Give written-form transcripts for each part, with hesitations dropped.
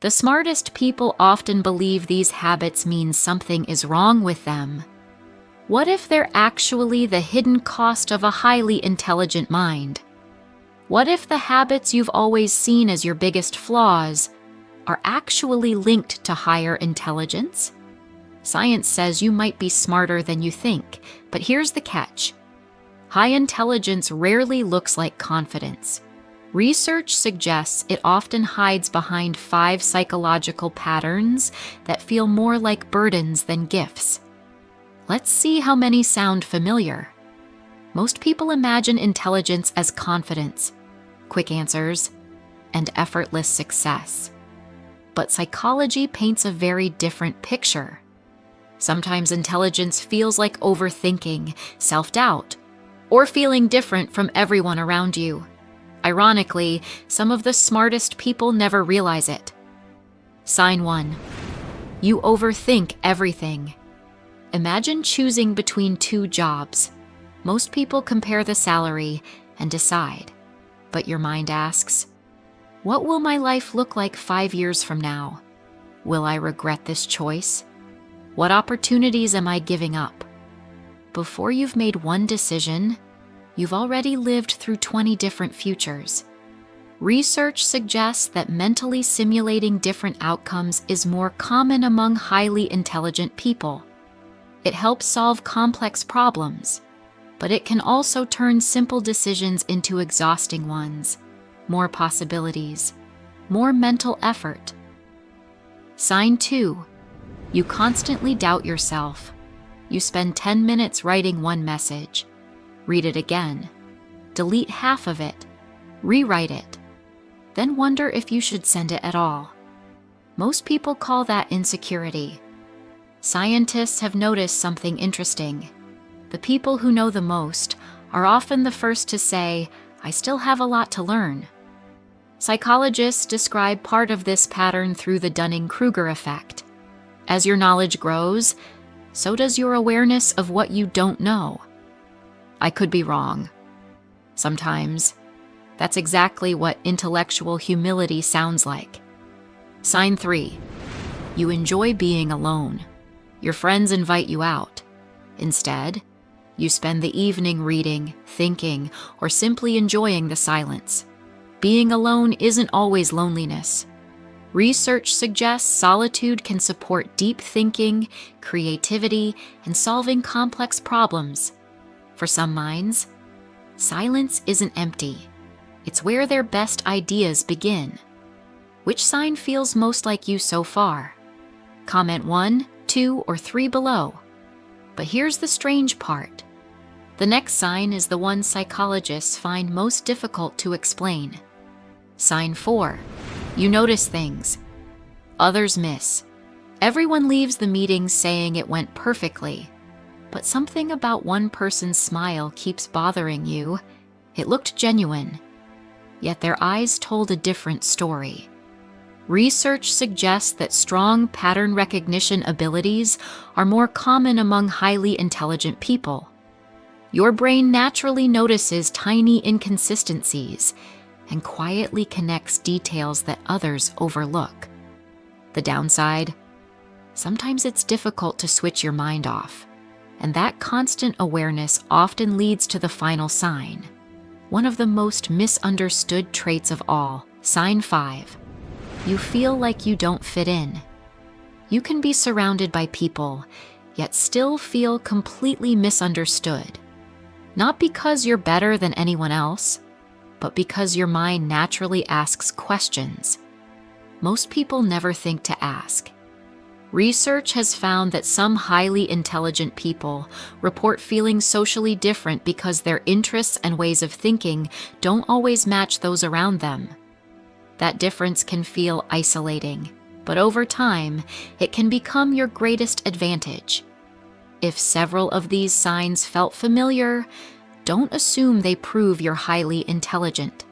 The smartest people often believe these habits mean something is wrong with them. What if they're actually the hidden cost of a highly intelligent mind? What if the habits you've always seen as your biggest flaws are actually linked to higher intelligence? Science says you might be smarter than you think, but here's the catch. High intelligence rarely looks like confidence. Research suggests it often hides behind 5 psychological patterns that feel more like burdens than gifts. Let's see how many sound familiar. Most people imagine intelligence as confidence, quick answers, and effortless success. But psychology paints a very different picture. Sometimes intelligence feels like overthinking, self-doubt, or feeling different from everyone around you. Ironically, some of the smartest people never realize it. Sign 1. You overthink everything. Imagine choosing between 2 jobs. Most people compare the salary and decide. But your mind asks, what will my life look like 5 years from now? Will I regret this choice? What opportunities am I giving up? Before you've made one decision, you've already lived through 20 different futures. Research suggests that mentally simulating different outcomes is more common among highly intelligent people. It helps solve complex problems, but it can also turn simple decisions into exhausting ones. More possibilities, more mental effort. Sign 2. You constantly doubt yourself. You spend 10 minutes writing one message, read it again, delete half of it, rewrite it, then wonder if you should send it at all. Most people call that insecurity. Scientists have noticed something interesting. The people who know the most are often the first to say, I still have a lot to learn. Psychologists describe part of this pattern through the Dunning-Kruger effect. As your knowledge grows, so does your awareness of what you don't know. I could be wrong. Sometimes, that's exactly what intellectual humility sounds like. Sign 3. You enjoy being alone. Your friends invite you out. Instead, you spend the evening reading, thinking, or simply enjoying the silence. Being alone isn't always loneliness. Research suggests solitude can support deep thinking, creativity, and solving complex problems. For some minds, silence isn't empty. It's where their best ideas begin. Which sign feels most like you so far? Comment 1, 2, or 3 below. But here's the strange part. The next sign is the one psychologists find most difficult to explain. Sign 4. You notice things others miss. Everyone leaves the meeting saying it went perfectly, but something about one person's smile keeps bothering you. It looked genuine, yet their eyes told a different story. Research suggests that strong pattern recognition abilities are more common among highly intelligent people. Your brain naturally notices tiny inconsistencies and quietly connects details that others overlook. The downside? Sometimes it's difficult to switch your mind off, and that constant awareness often leads to the final sign, one of the most misunderstood traits of all. Sign 5. You feel like you don't fit in. You can be surrounded by people, yet still feel completely misunderstood. Not because you're better than anyone else, but because your mind naturally asks questions. Most people never think to ask. Research has found that some highly intelligent people report feeling socially different because their interests and ways of thinking don't always match those around them. That difference can feel isolating, but over time, it can become your greatest advantage. If several of these signs felt familiar, don't assume they prove you're highly intelligent.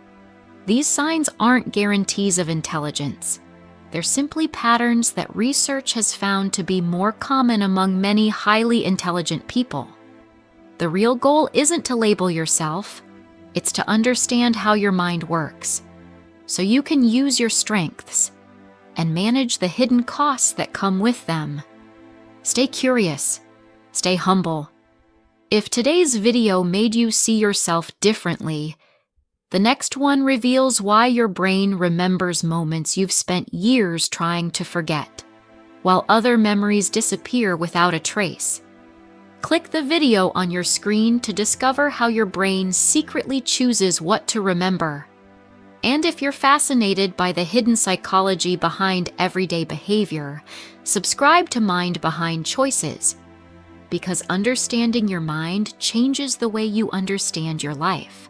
These signs aren't guarantees of intelligence. They're simply patterns that research has found to be more common among many highly intelligent people. The real goal isn't to label yourself, it's to understand how your mind works, so you can use your strengths, and manage the hidden costs that come with them. Stay curious, stay humble. If today's video made you see yourself differently, the next one reveals why your brain remembers moments you've spent years trying to forget, while other memories disappear without a trace. Click the video on your screen to discover how your brain secretly chooses what to remember. And if you're fascinated by the hidden psychology behind everyday behavior, subscribe to Mind Behind Choices, because understanding your mind changes the way you understand your life.